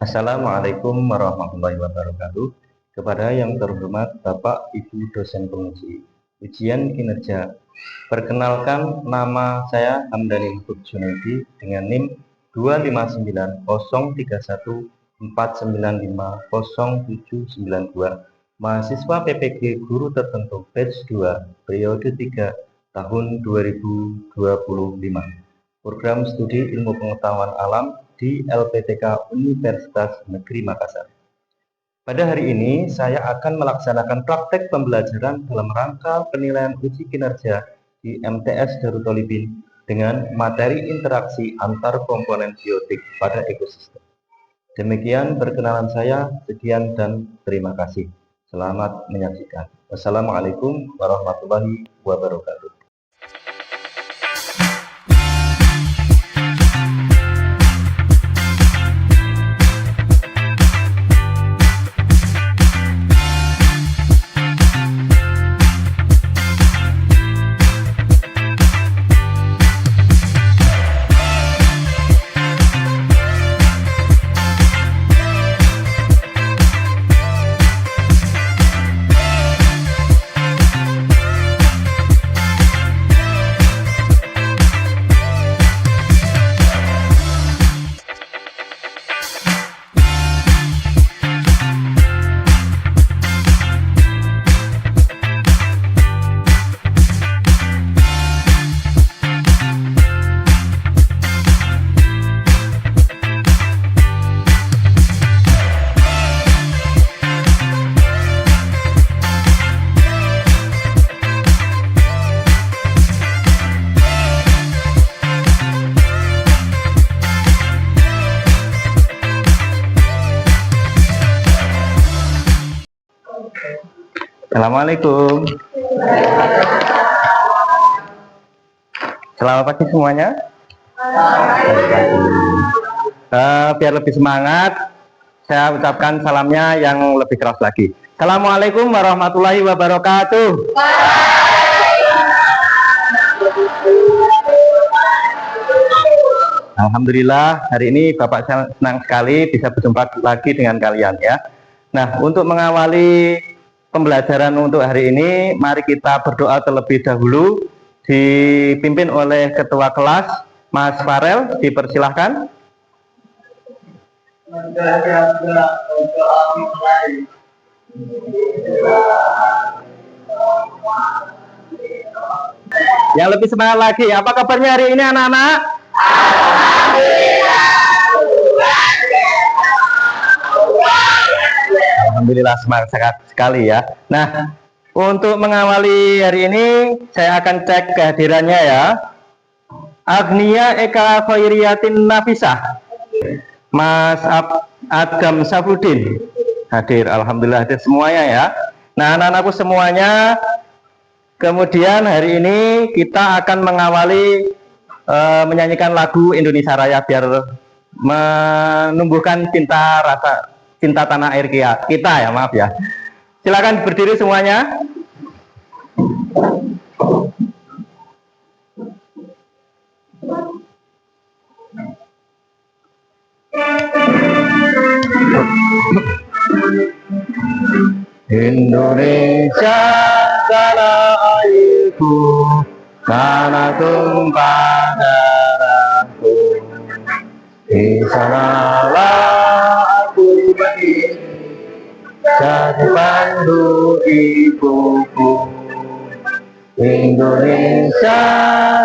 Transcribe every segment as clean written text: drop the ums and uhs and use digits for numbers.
Assalamualaikum warahmatullahi wabarakatuh. Kepada yang terhormat Bapak Ibu dosen penguji ujian kinerja, perkenalkan nama saya Hamdani Mahfud Junaidi dengan NIM 2590494950792, mahasiswa PPG Guru Tertentu Batch 2 periode 3 tahun 2025, program studi ilmu pengetahuan alam di LPTK Universitas Negeri Makassar. Pada hari ini saya akan melaksanakan praktek pembelajaran dalam rangka penilaian uji kinerja di MTS Darut Tolibin dengan materi interaksi antar komponen biotik pada ekosistem. Demikian perkenalan saya, sekian dan terima kasih. Selamat menyaksikan. Wassalamualaikum warahmatullahi wabarakatuh. Assalamualaikum. Selamat pagi semuanya. Biar lebih semangat, saya ucapkan salamnya yang lebih keras lagi. Assalamualaikum warahmatullahi wabarakatuh. Alhamdulillah, hari ini Bapak senang sekali bisa berjumpa lagi dengan kalian ya. Nah, untuk mengawali pembelajaran untuk hari ini, mari kita berdoa terlebih dahulu, dipimpin oleh Ketua Kelas, Mas Farel, dipersilahkan. Yang lebih semangat lagi, apa kabarnya hari ini anak-anak? Alhamdulillah semangat sekali ya. Nah, untuk mengawali hari ini saya akan cek kehadirannya ya. Agnia Eka Khairiyatin Nafisah, Mas Adam Safudin hadir. Alhamdulillah hadir semuanya ya. Nah, anak-anakku semuanya, kemudian hari ini kita akan mengawali menyanyikan lagu Indonesia Raya biar menumbuhkan cinta tanah air kita ya, maaf ya. Silakan berdiri semuanya. Indonesia tanah airku, tanah tumpah darahku, di sanalah aku berdiri, jadi pandu ibuku. Indonesia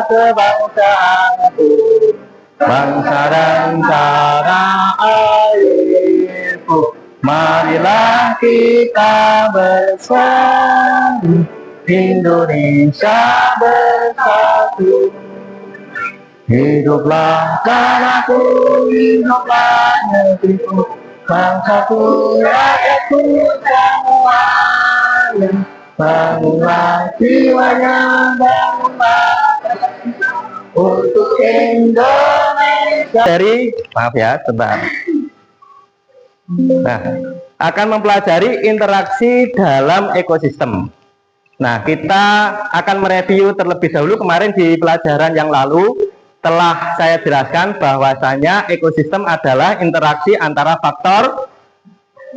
kebangsaanku, bangsa dan tanah airku, marilah kita bersatu, Indonesia bersatu. Hiduplah tanahku, hiduplah negeriku, bangsaku, rakyatku semuanya. Bangunlah jiwanya, bangunlah untuk Indonesia. Maaf ya, sebentar. Nah, akan mempelajari interaksi dalam ekosistem. Nah, kita akan mereview terlebih dahulu kemarin di pelajaran yang lalu telah saya jelaskan bahwasanya ekosistem adalah interaksi antara faktor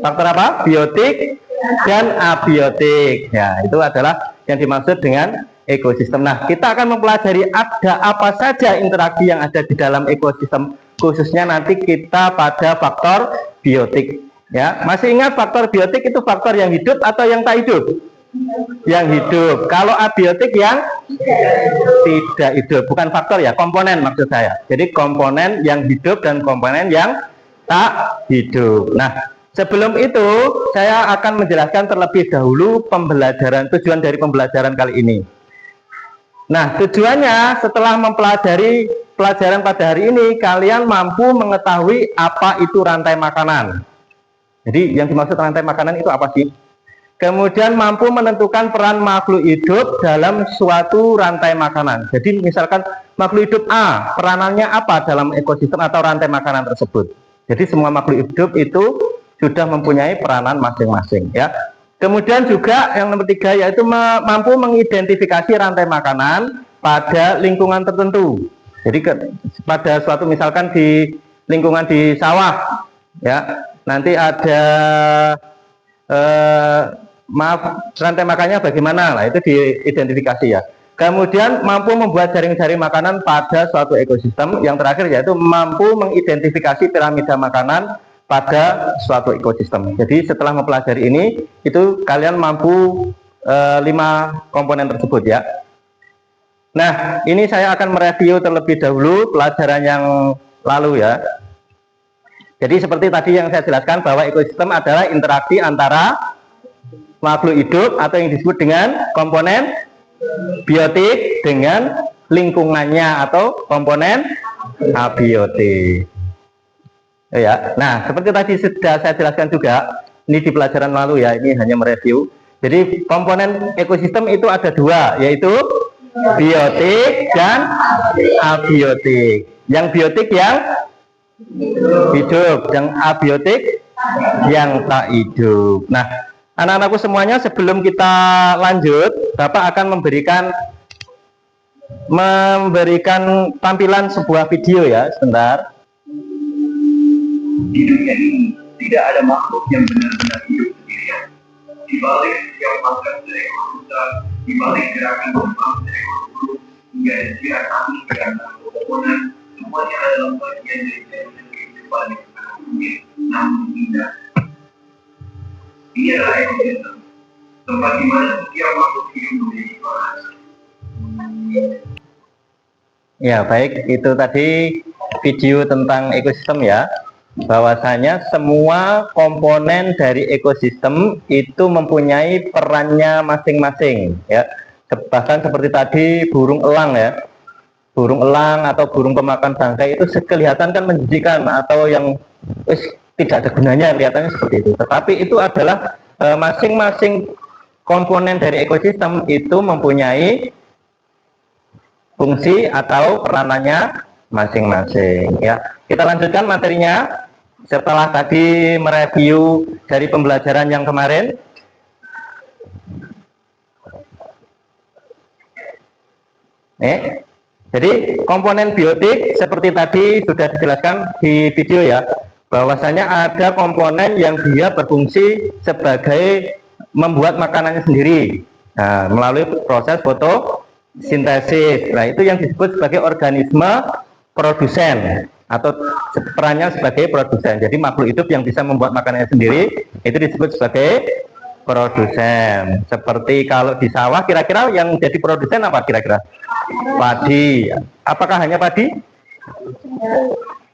apa? Biotik dan abiotik. Ya, itu adalah yang dimaksud dengan ekosistem. Nah, kita akan mempelajari ada apa saja interaksi yang ada di dalam ekosistem, khususnya nanti kita pada faktor biotik. Ya, masih ingat faktor biotik itu faktor yang hidup atau yang tak hidup? Yang hidup. Kalau abiotik yang tidak hidup, bukan faktor ya, komponen maksud saya. Jadi komponen yang hidup dan komponen yang tak hidup. Nah, sebelum itu saya akan menjelaskan terlebih dahulu tujuan dari pembelajaran kali ini. Nah, tujuannya setelah mempelajari pelajaran pada hari ini, kalian mampu mengetahui apa itu rantai makanan. Jadi yang dimaksud rantai makanan itu apa sih? Kemudian mampu menentukan peran makhluk hidup dalam suatu rantai makanan. Jadi misalkan makhluk hidup A, peranannya apa dalam ekosistem atau rantai makanan tersebut. Jadi semua makhluk hidup itu sudah mempunyai peranan masing-masing, ya. Kemudian juga yang nomor 3 yaitu mampu mengidentifikasi rantai makanan pada lingkungan tertentu. Jadi pada suatu misalkan di lingkungan di sawah, ya, nanti ada rantai makannya bagaimana, nah itu diidentifikasi ya. Kemudian mampu membuat jaring-jaring makanan pada suatu ekosistem. Yang terakhir yaitu mampu mengidentifikasi piramida makanan pada suatu ekosistem. Jadi setelah mempelajari ini, itu kalian mampu 5 komponen tersebut ya. Nah, ini saya akan mereview terlebih dahulu pelajaran yang lalu ya. Jadi seperti tadi yang saya jelaskan bahwa ekosistem adalah interaksi antara makhluk hidup atau yang disebut dengan komponen biotik dengan lingkungannya atau komponen abiotik. Ya, nah seperti tadi sudah saya jelaskan juga, ini di pelajaran lalu ya, ini hanya mereview. Jadi komponen ekosistem itu ada 2, yaitu biotik dan abiotik. Yang biotik yang hidup, yang abiotik yang tak hidup. Nah, anak-anakku semuanya, sebelum kita lanjut, Bapak akan memberikan tampilan sebuah video ya, sebentar. Di dunia ini tidak ada makhluk yang benar-benar hidup sendirian. Di balik yang makan seekor unta, di balik gerakan terbang seekor burung, hingga desiran angin dan pepohonan, semuanya adalah bagian dari jaringan kehidupan yang sangat rumit, namun indah. Inilah ekosistem, tempat di mana setiap makhluk hidup memiliki peran. Ya, baik, itu tadi video tentang ekosistem ya. Bahwasanya semua komponen dari ekosistem itu mempunyai perannya masing-masing ya. Bahkan seperti tadi burung elang ya. Burung elang atau burung pemakan bangkai itu kelihatan kan menjijikan atau yang tidak ada gunanya, kelihatannya seperti itu. Tetapi itu adalah masing-masing komponen dari ekosistem itu mempunyai fungsi atau peranannya masing-masing ya. Kita lanjutkan materinya setelah tadi mereview dari pembelajaran yang kemarin. Jadi komponen biotik seperti tadi sudah dijelaskan di video ya, bahwasanya ada komponen yang dia berfungsi sebagai membuat makanannya sendiri, nah, melalui proses fotosintesis. Nah, itu yang disebut sebagai organisme produsen atau perannya sebagai produsen. Jadi makhluk hidup yang bisa membuat makanannya sendiri itu disebut sebagai produsen. Seperti kalau di sawah, kira-kira yang jadi produsen apa kira-kira? Padi. Apakah hanya padi?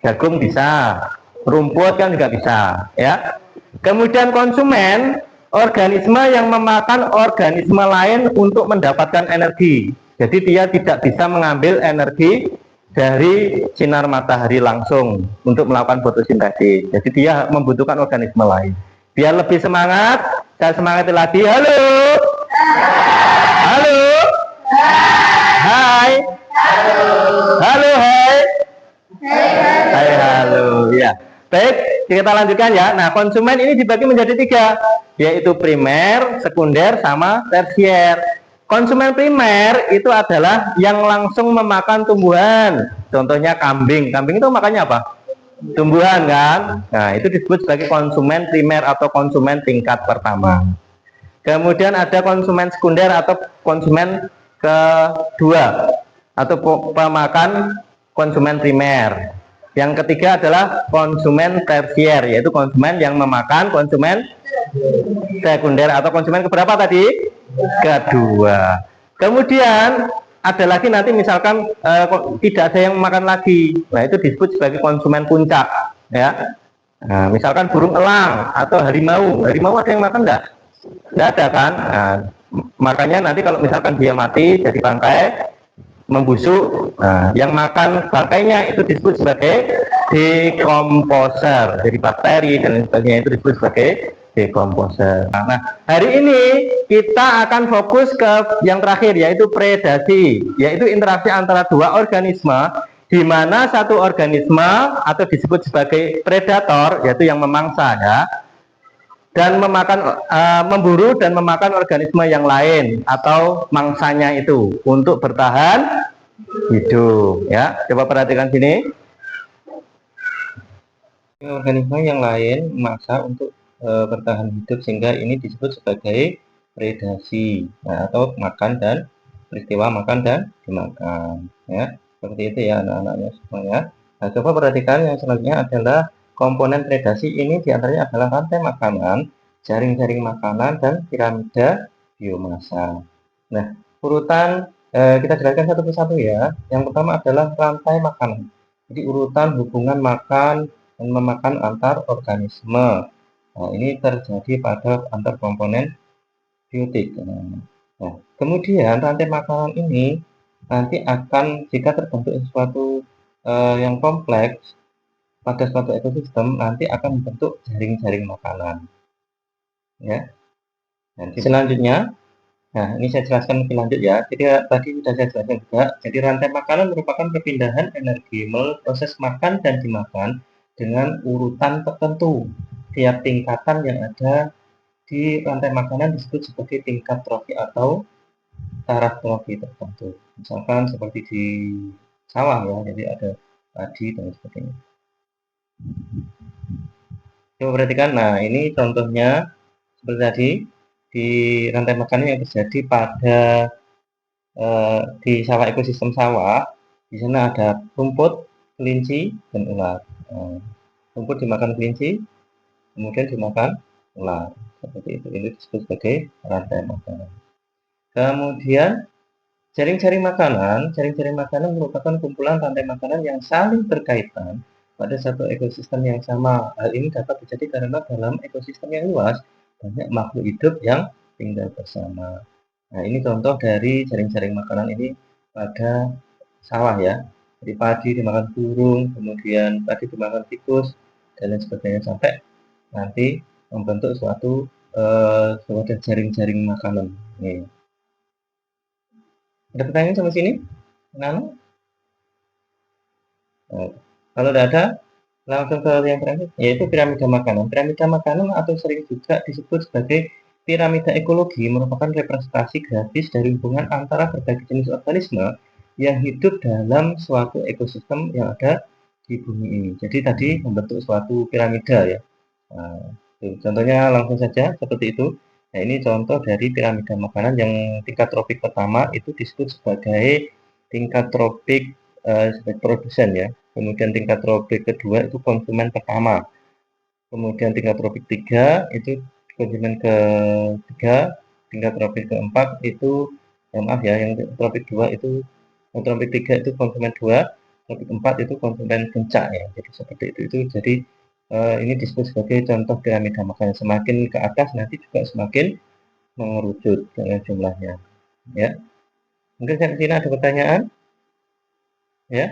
Jagung bisa, rumput kan juga bisa ya. Kemudian konsumen, organisme yang memakan organisme lain untuk mendapatkan energi. Jadi dia tidak bisa mengambil energi dari sinar matahari langsung untuk melakukan fotosintesis. Jadi dia membutuhkan organisme lain. Biar lebih semangat, saya semangati lagi. Halo. Halo. Hai. Halo, hai. Hai, halo. Ya. Baik, kita lanjutkan ya. Nah, konsumen ini dibagi menjadi 3, yaitu primer, sekunder, sama tersier. Konsumen primer itu adalah yang langsung memakan tumbuhan Contohnya kambing. Kambing itu makannya apa? Tumbuhan kan? Nah, itu disebut sebagai konsumen primer atau konsumen tingkat pertama. Kemudian ada konsumen sekunder atau konsumen kedua atau pemakan konsumen primer. Yang ketiga adalah konsumen tersier, yaitu konsumen yang memakan konsumen sekunder atau konsumen keberapa tadi? Kedua. Kemudian ada lagi nanti misalkan tidak ada yang makan lagi. Nah, itu disebut sebagai konsumen puncak, ya. Nah, misalkan burung elang atau harimau. Harimau ada yang makan enggak? Enggak ada kan? Nah, makanya nanti kalau misalkan dia mati jadi bangkai membusuk, nah, yang makan bangkainya itu disebut sebagai dekomposer. Jadi bakteri dan lain sebagainya itu disebut sebagai dekomposer. Nah, hari ini kita akan fokus ke yang terakhir, yaitu predasi, yaitu interaksi antara dua organisme, di mana satu organisme atau disebut sebagai predator, yaitu yang memangsa, ya, dan memburu dan memakan organisme yang lain atau mangsanya itu untuk bertahan hidup, ya. Coba perhatikan sini. Organisme yang lain memaksa untuk bertahan hidup, sehingga ini disebut sebagai predasi, nah, atau makan dan peristiwa makan dan dimakan, ya, seperti itu ya anak-anaknya semuanya. Nah, coba perhatikan yang selanjutnya adalah komponen predasi. Ini diantaranya adalah rantai makanan, jaring-jaring makanan, dan piramida biomasa. Nah, urutan kita jelaskan satu persatu ya. Yang pertama adalah rantai makanan. Jadi urutan hubungan makan dan memakan antar organisme. Nah, ini terjadi pada antar komponen biotik. Nah, kemudian rantai makanan ini nanti akan, jika terbentuk sesuatu yang kompleks pada suatu ekosistem, nanti akan membentuk jaring-jaring makanan. Ya. Dan selanjutnya, nah ini saya jelaskan lebih lanjut ya. Jadi tadi sudah saya jelaskan juga. Jadi rantai makanan merupakan perpindahan energi melalui proses makan dan dimakan dengan urutan tertentu. Tiap tingkatan yang ada di rantai makanan disebut sebagai tingkat trofi atau taraf trofi tertentu. Misalkan seperti di sawah ya, jadi ada padi dan sebagainya. Coba perhatikan, nah ini contohnya seperti tadi di rantai makanan yang terjadi pada di sawah, ekosistem sawah. Di sana ada rumput, kelinci, dan ular. Rumput dimakan kelinci, kemudian dimakan ular, seperti itu. Ini disebut sebagai rantai makanan. Kemudian jaring-jaring makanan merupakan kumpulan rantai makanan yang saling berkaitan pada satu ekosistem yang sama. Hal ini dapat terjadi karena dalam ekosistem yang luas banyak makhluk hidup yang tinggal bersama. Nah, ini contoh dari jaring-jaring makanan ini pada sawah ya. Jadi padi dimakan burung, kemudian padi dimakan tikus, dan lain sebagainya, sampai nanti membentuk suatu jaring-jaring makanan. Nih. Ada pertanyaan sampai sini? Nah, kalau tidak ada, langsung ke yang terakhir, yaitu piramida makanan. Piramida makanan atau sering juga disebut sebagai piramida ekologi merupakan representasi grafis dari hubungan antara berbagai jenis organisme yang hidup dalam suatu ekosistem yang ada di bumi ini. Jadi tadi membentuk suatu piramida ya. Nah, contohnya langsung saja seperti itu. Nah, ini contoh dari piramida makanan yang tingkat tropik pertama itu disebut sebagai tingkat tropik sebagai produsen ya. Kemudian tingkat tropik kedua itu konsumen pertama. Kemudian tingkat tropik 3 itu konsumen ketiga. Tingkat tropik keempat itu maaf ya, yang tropik 2 itu, yang tropik 3 itu konsumen 2, tropik 4 itu konsumen puncak ya. Jadi seperti itu. Jadi ini disebut sebagai contoh piramida makanan. Semakin ke atas nanti juga semakin mengerucut dengan jumlahnya. Ya. Mungkin sampai sini ada pertanyaan? Ya.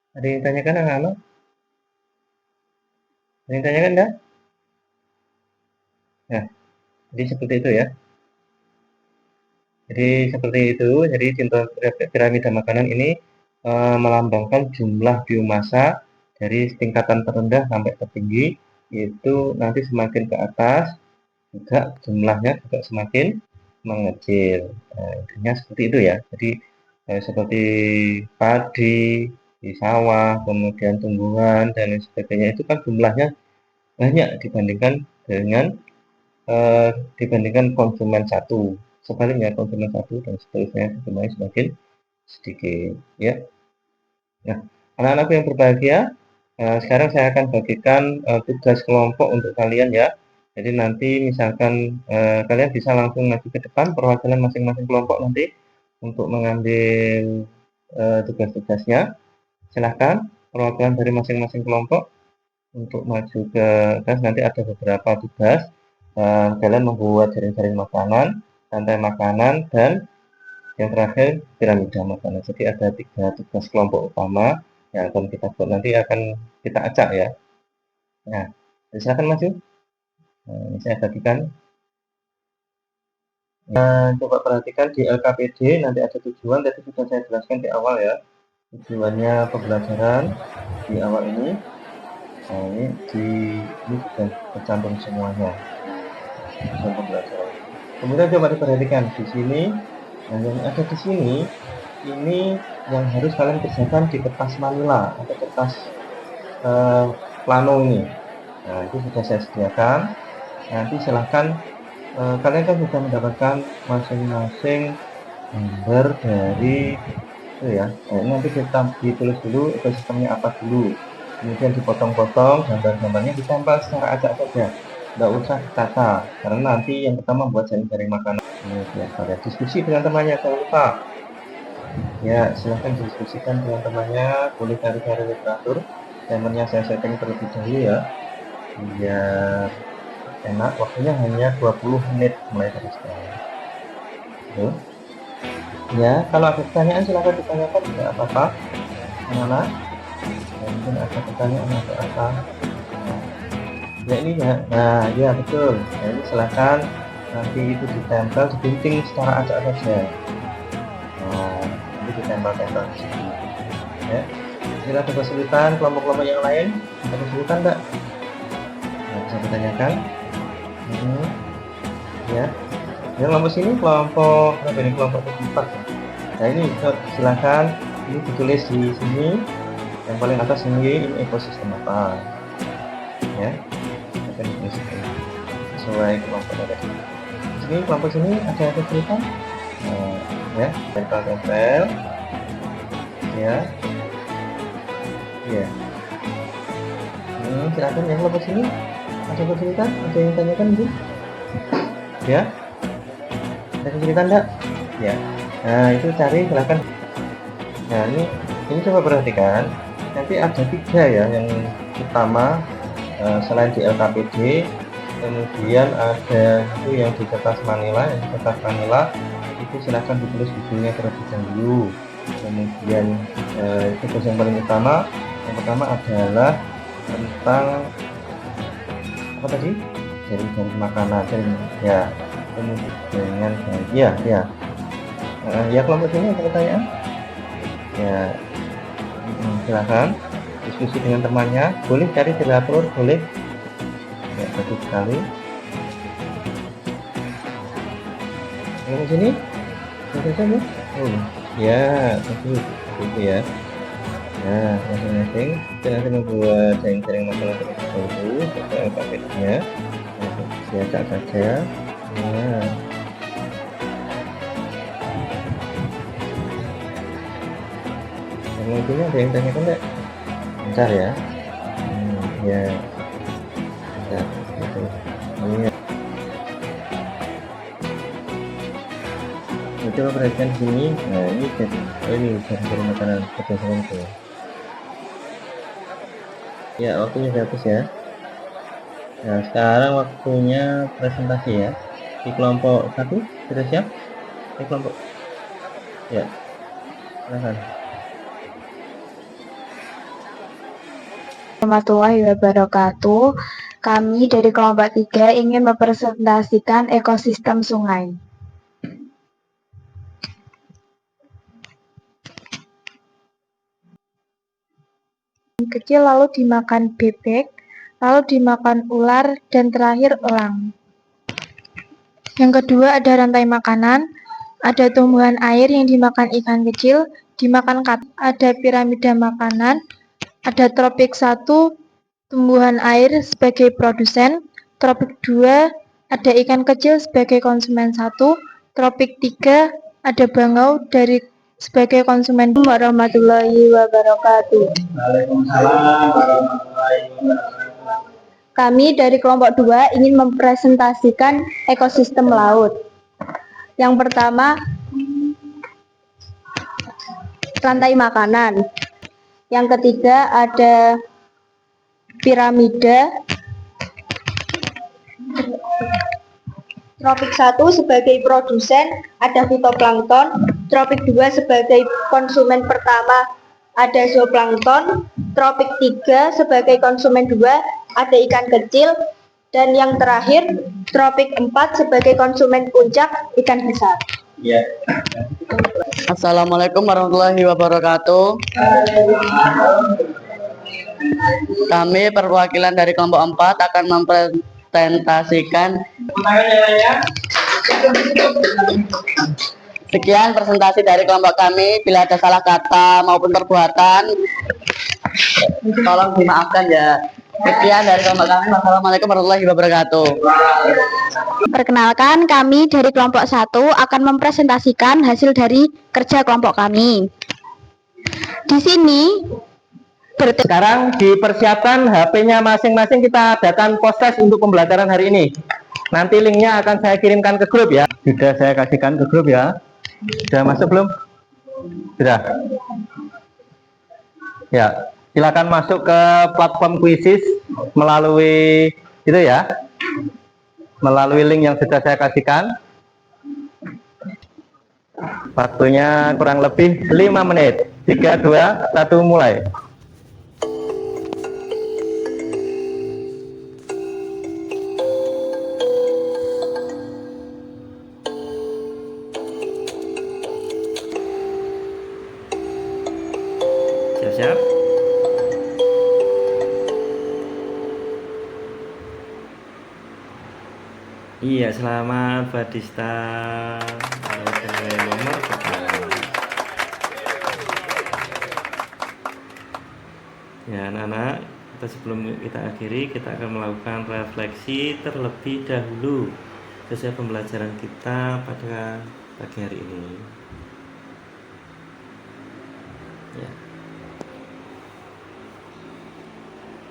Ada yang tanyakan anak-anak? Ada yang tanyakan enggak? Nah, jadi seperti itu ya. Jadi seperti itu. Jadi contoh piramida makanan ini melambangkan jumlah biomasa dari tingkatan terendah sampai tertinggi, itu nanti semakin ke atas juga jumlahnya juga semakin mengecil. Intinya seperti itu ya. Jadi seperti padi, di sawah, kemudian tumbuhan dan lain sebagainya itu kan jumlahnya banyak dibandingkan konsumen satu. Sebaliknya konsumen satu dan seterusnya jumlahnya semakin sedikit ya. Nah, anak-anakku yang berbahagia, sekarang saya akan bagikan tugas kelompok untuk kalian ya. Jadi nanti misalkan kalian bisa langsung maju ke depan perwakilan masing-masing kelompok nanti untuk mengambil tugas-tugasnya. Silahkan perwakilan dari masing-masing kelompok untuk maju ke kelas. Nanti ada beberapa tugas. Kalian membuat jaring-jaring makanan, rantai makanan, dan yang terakhir piramida makanan. Jadi ada 3 tugas kelompok utama yang akan kita buat, nanti akan kita acak ya. Nah, silakan maju. Nah, ini saya bagikan. Coba perhatikan di LKPD nanti ada tujuan, tadi sudah saya jelaskan di awal ya. Tujuannya pembelajaran di awal ini. Nah, ini sudah tercantum semuanya. Tujuan pembelajaran. Kemudian coba diperhatikan di sini. Nah, yang ada di sini ini yang harus kalian kerjakan di kertas manila atau kertas plano ini. Nah, itu sudah saya sediakan. Nanti silahkan kalian kan sudah mendapatkan masing-masing gambar dari itu ya. Nah, ini nanti kita ditulis dulu ekosistemnya apa dulu. Kemudian dipotong-potong, gambar-gambarnya ditempel secara acak saja. Nggak usah ditata, karena nanti yang pertama buat jaring-jaring makanan. Kemudian kalian diskusi dengan temannya, jangan lupa. Ya, silahkan diskusikan dengan temannya, boleh cari-cari literatur. Timernya saya setting terlebih dahulu ya, biar enak. Waktunya hanya 20 menit mulai dari sekarang. Tuh. Ya, kalau ada pertanyaan silahkan ditanyakan, tidak apa-apa. Anak-anak, mungkin ada pertanyaan atau apa. Ya ini ya, nah ya betul. Nah, ini silahkan nanti itu ditempel, digunting secara acak saja. Nah, nanti ditempel-tempel di sini. Ya. Jika ada kesulitan, kelompok-kelompok yang lain ada kesulitan enggak? Nah, bisa ditanyakan. Ya. Ya, kelompok sini kelompok berapa ini, kelompok 4. Nah ini silahkan ini ditulis di sini yang paling atas ini ekosistem apa ya, akan ditulis sesuai kelompok tadi. Di sini kelompok sini ada kesulitan, ya tempel ya, ya. Silakan yang kelompok sini ada kesulitan, ada yang tanyakan Bu? Ya, ada kesulitan enggak? Ya. Nah itu cari silakan. Nah ini coba perhatikan, nanti ada 3 ya yang utama selain di LKPD, kemudian ada itu yang di kertas manila. Yang di kertas manila itu silahkan ditulis bukunya terlebih dahulu. Kemudian tugas yang paling utama, yang pertama adalah tentang apa tadi? Jaring-jaring makanan, ya. Kemudian dengan ya. Ya kelompok ini ada pertanyaan? Ya, silakan diskusi dengan temannya. Boleh cari literatur, boleh. Ya, bagus sekali. Kelompok sini? Bisa saja? Oh, ya, bagus. Itu ya. Nah, masing-masing kita nanti membuat jaring-jaring makanan terlebih dahulu sesuai alfabetnya. Biasa saja. Nah. Mungkin ada yang tanyakan enggak? Bentar ya. Ya. Bentar. Gitu. Ini. Coba perhatikan sini. Nah, ini jadi makanan berdasarkan itu. Ya, waktunya sudah habis ya. Nah, sekarang waktunya presentasi ya. Di kelompok 1 sudah siap? Di kelompok. Ya. Silakan. Warahmatullahi wabarakatuh. Kami dari kelompok 3 ingin mempresentasikan ekosistem sungai. Kecil lalu dimakan bebek, lalu dimakan ular, dan terakhir elang. Yang kedua ada rantai makanan, ada tumbuhan air yang dimakan ikan kecil, dimakan kat. Ada piramida makanan, ada tropik 1, tumbuhan air sebagai produsen, tropik 2, ada ikan kecil sebagai konsumen 1, tropik 3, ada bangau dari sebagai konsumen. Warahmatullahi wabarakatuh. Waalaikumsalam warahmatullahi wabarakatuh. Kami dari kelompok 2 ingin mempresentasikan ekosistem laut. Yang pertama, rantai makanan. Yang ketiga ada piramida. Tropik 1 sebagai produsen ada fitoplankton, tropik 2 sebagai konsumen pertama ada zooplankton, tropik 3 sebagai konsumen 2 ada ikan kecil, dan yang terakhir tropik 4 sebagai konsumen puncak ikan besar. Ya. Assalamualaikum warahmatullahi wabarakatuh. Kami perwakilan dari kelompok 4 akan mempresentasikan sekian presentasi dari kelompok kami. Bila ada salah kata maupun perbuatan, tolong dimaafkan ya. Sekian dari kelompok kami. Wassalamualaikum warahmatullahi wabarakatuh. Perkenalkan, kami dari kelompok 1 akan mempresentasikan hasil dari kerja kelompok kami. Di sini Sekarang dipersiapkan HP-nya masing-masing, kita adakan post-test untuk pembelajaran hari ini. Nanti linknya akan saya kirimkan ke grup ya. Sudah saya kasihkan ke grup ya. Sudah masuk belum? Sudah. Ya, silakan masuk ke platform Quizzes melalui itu ya. Melalui link yang sudah saya kasihkan. Waktunya kurang lebih 5 menit. 3, 2, 1 mulai. Siap-siap. Iya, selamat Badista. Nomor pertama. Ya, anak-anak, sebelum kita akhiri, kita akan melakukan refleksi terlebih dahulu sesuai pembelajaran kita pada pagi hari ini. Ya.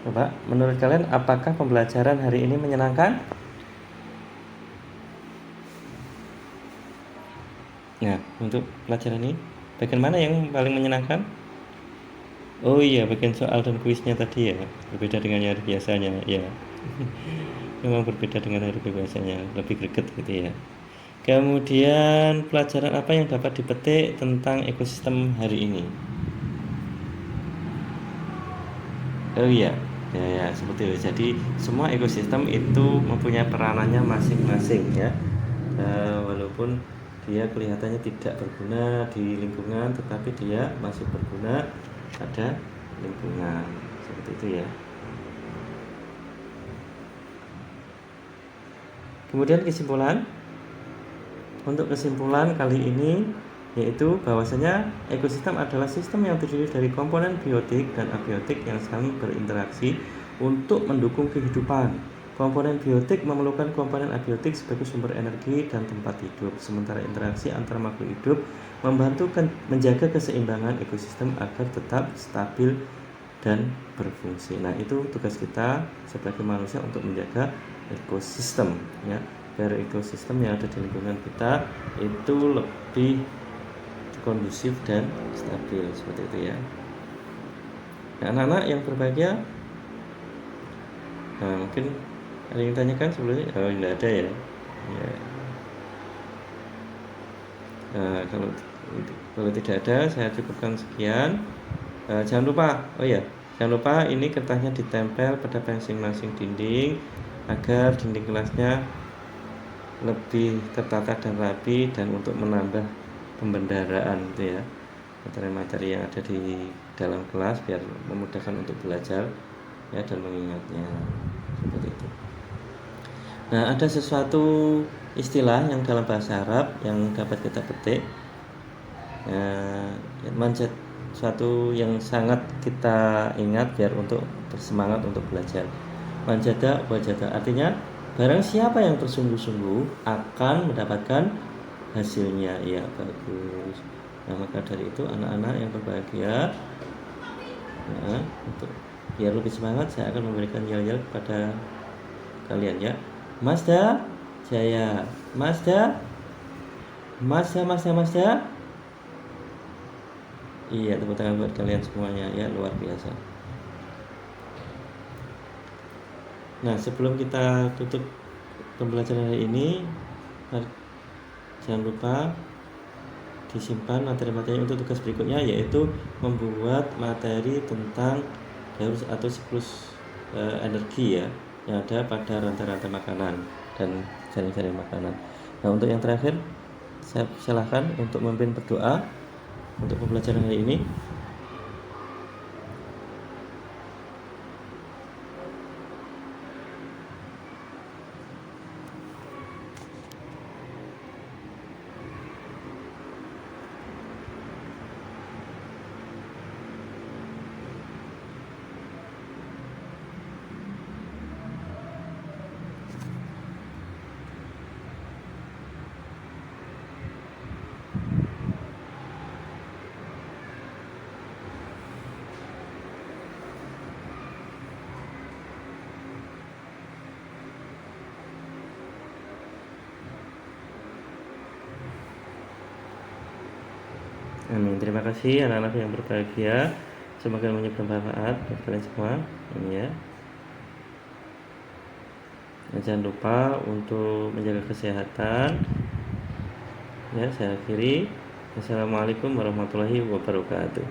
Coba, menurut kalian apakah pembelajaran hari ini menyenangkan? Nah, untuk pelajaran ini, bagian mana yang paling menyenangkan? Oh iya, bagian soal dan kuisnya tadi ya, berbeda dengan hari biasanya ya. Memang berbeda dengan hari biasanya, lebih greget gitu ya. Kemudian pelajaran apa yang dapat dipetik tentang ekosistem hari ini? Oh iya, ya seperti itu. Jadi semua ekosistem itu mempunyai peranannya masing-masing ya. Walaupun dia kelihatannya tidak berguna di lingkungan, tetapi dia masih berguna pada lingkungan, seperti itu ya. Kemudian kesimpulan. Untuk kesimpulan kali ini yaitu bahwasanya ekosistem adalah sistem yang terdiri dari komponen biotik dan abiotik yang saling berinteraksi untuk mendukung kehidupan. Komponen biotik memerlukan komponen abiotik sebagai sumber energi dan tempat hidup, sementara interaksi antara makhluk hidup membantu menjaga keseimbangan ekosistem agar tetap stabil dan berfungsi. Nah, itu tugas kita sebagai manusia untuk menjaga ekosistem ya, biar ekosistem yang ada di lingkungan kita itu lebih kondusif dan stabil, seperti itu ya. Nah, anak-anak yang berbahagia, nah, mungkin ada yang tanyakan sebelumnya? Oh, tidak ada ya. Ya. Nah, kalau tidak ada, saya cukupkan sekian. Jangan lupa, oh ya, jangan lupa ini kertasnya ditempel pada masing-masing dinding agar dinding kelasnya lebih tertata dan rapi, dan untuk menambah pembendaraan itu ya, materi-materi yang ada di dalam kelas biar memudahkan untuk belajar ya dan mengingatnya, seperti itu. Nah, ada sesuatu istilah yang dalam bahasa Arab yang dapat kita petik. Ya, mindset suatu yang sangat kita ingat biar untuk bersemangat untuk belajar. Manjada wajada artinya barang siapa yang bersungguh-sungguh akan mendapatkan hasilnya. Ya, bagus. Nah, maka dari itu anak-anak yang berbahagia, nah, untuk biar lebih semangat saya akan memberikan yel-yel kepada kalian ya. Mazda Jaya, Mazda, Mazda, Mazda, Mazda. Iya, tepuk tangan buat kalian semuanya ya, luar biasa. Nah, sebelum kita tutup pembelajaran hari ini, jangan lupa disimpan materi-materi untuk tugas berikutnya, yaitu membuat materi tentang daur atau siklus energi ya, yang ada pada rantai-rantai makanan dan jaring-jaring makanan. Nah, untuk yang terakhir, saya silakan untuk memimpin berdoa untuk pembelajaran hari ini. Amin. Terima kasih anak-anak yang berbahagia. Semoga menjadi bermanfaat buat kalian semua. Ini ya. Dan jangan lupa untuk menjaga kesehatan. Ya, saya akhiri. Assalamualaikum warahmatullahi wabarakatuh.